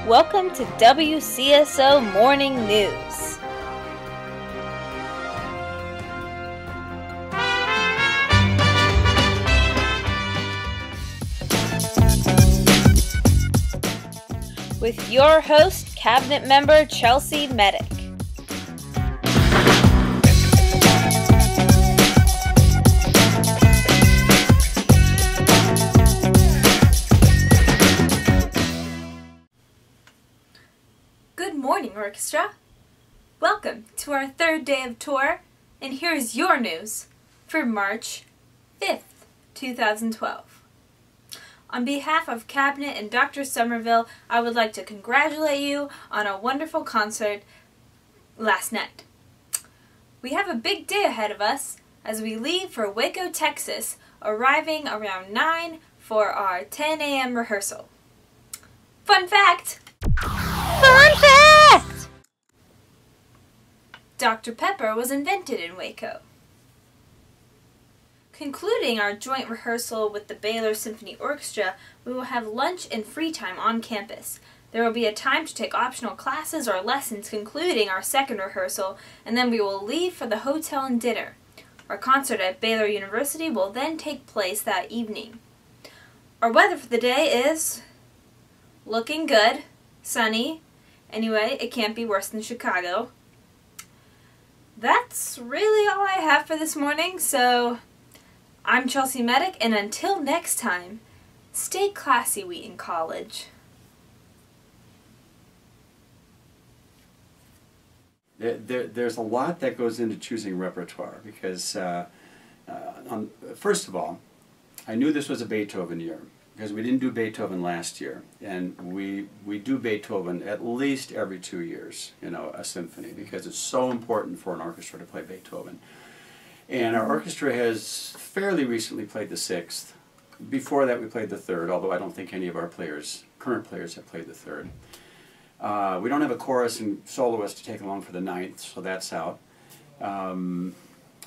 Welcome to WCSO Morning News. With your host, Cabinet Member Chelsea Medic. Good morning, Orchestra. Welcome to our third day of tour, and here's your news for March 5th, 2012. On behalf of Cabinet and Dr. Somerville, I would like to congratulate you on a wonderful concert last night. We have a big day ahead of us as we leave for Waco, Texas, arriving around 9 for our 10 a.m. rehearsal. Fun fact! Fun fact! Dr. Pepper was invented in Waco. Concluding our joint rehearsal with the Baylor Symphony Orchestra, we will have lunch and free time on campus. There will be a time to take optional classes or lessons concluding our second rehearsal, and then we will leave for the hotel and dinner. Our concert at Baylor University will then take place that evening. Our weather for the day is looking good, sunny. Anyway, it can't be worse than Chicago. That's really all I have for this morning, so I'm Chelsea Medic, and until next time, stay classy, Wheaton College. There's a lot that goes into choosing repertoire because, first of all, I knew this was a Beethoven year because we didn't do Beethoven last year, and we do Beethoven at least every 2 years, a symphony, because it's so important for an orchestra to play Beethoven. And our orchestra has fairly recently played the sixth. Before that we played the third, although I don't think any of our current players have played the third. We don't have a chorus and soloist to take along for the ninth, so that's out.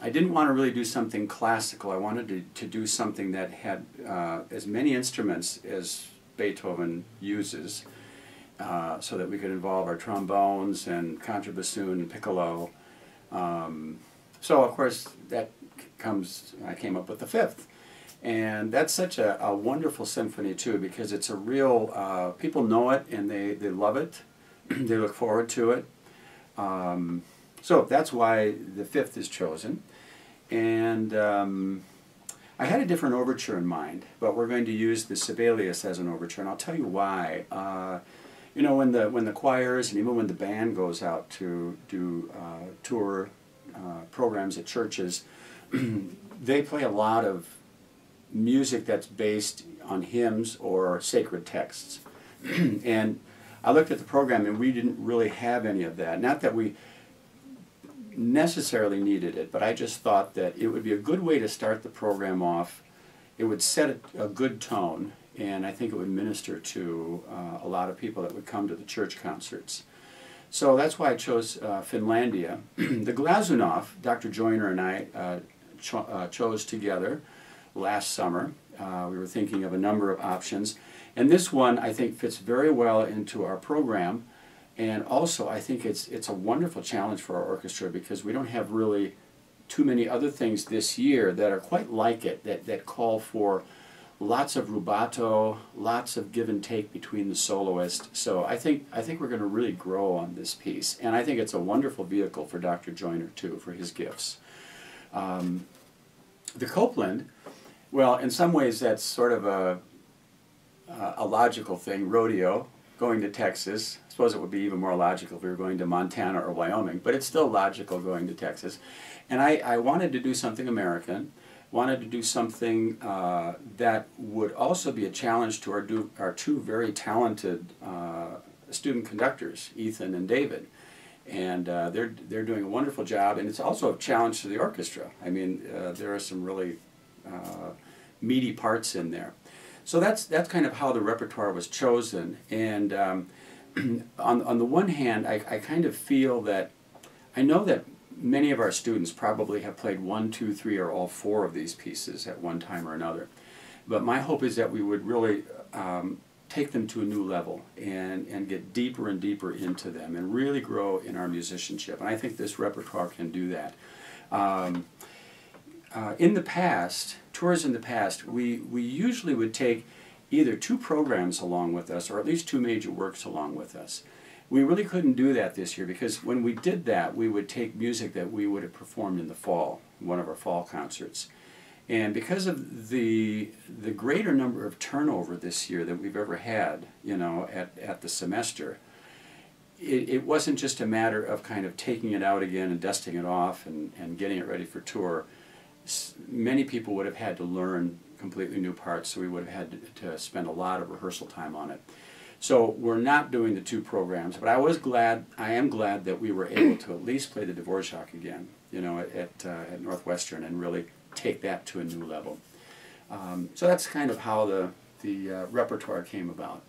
I didn't want to really do something classical. I wanted to do something that had as many instruments as Beethoven uses, so that we could involve our trombones and contrabassoon and piccolo. So, of course, I came up with the fifth. And that's such a wonderful symphony, too, because it's a real, people know it and they love it. They look forward to it. So that's why the fifth is chosen. And I had a different overture in mind, but we're going to use the Sibelius as an overture, and I'll tell you why. When the choirs and even when the band goes out to do tour programs at churches, they play a lot of music that's based on hymns or sacred texts. And I looked at the program and we didn't really have any of that. Not that we necessarily needed it, but I just thought that it would be a good way to start the program off. It would set a good tone, and I think it would minister to a lot of people that would come to the church concerts. So that's why I chose Finlandia. The Glazunov, Dr. Joyner and I chose together last summer. We were thinking of a number of options. And this one, I think, fits very well into our program. And also, I think it's a wonderful challenge for our orchestra because we don't have really too many other things this year that are quite like it, that call for lots of rubato, lots of give and take between the soloists. So I think we're going to really grow on this piece, and I think it's a wonderful vehicle for Dr. Joyner too, for his gifts. The Copeland, well, in some ways that's sort of a logical thing. Rodeo, going to Texas. I suppose it would be even more logical if we were going to Montana or Wyoming, but it's still logical going to Texas. And I wanted to do something American. Wanted to do something that would also be a challenge to our two very talented student conductors, Ethan and David. And they're doing a wonderful job, and it's also a challenge to the orchestra. I mean, there are some really meaty parts in there. So that's kind of how the repertoire was chosen. And on the one hand, I kind of feel that, I know that many of our students probably have played 1, 2, 3, or all 4 of these pieces at one time or another. But my hope is that we would really take them to a new level and get deeper and deeper into them and really grow in our musicianship. And I think this repertoire can do that. In the past, tours in the past, we usually would take either 2 programs along with us or at least 2 major works along with us. We really couldn't do that this year because when we did that, we would take music that we would have performed in the fall, one of our fall concerts. And because of the greater number of turnover this year that we've ever had, you know, at the semester, it wasn't just a matter of kind of taking it out again and dusting it off and getting it ready for tour. Many people would have had to learn completely new parts, so we would have had to spend a lot of rehearsal time on it. So we're not doing the 2 programs, but I am glad that we were able to at least play the Dvorak again, you know, at Northwestern and really take that to a new level. So that's kind of how the repertoire came about.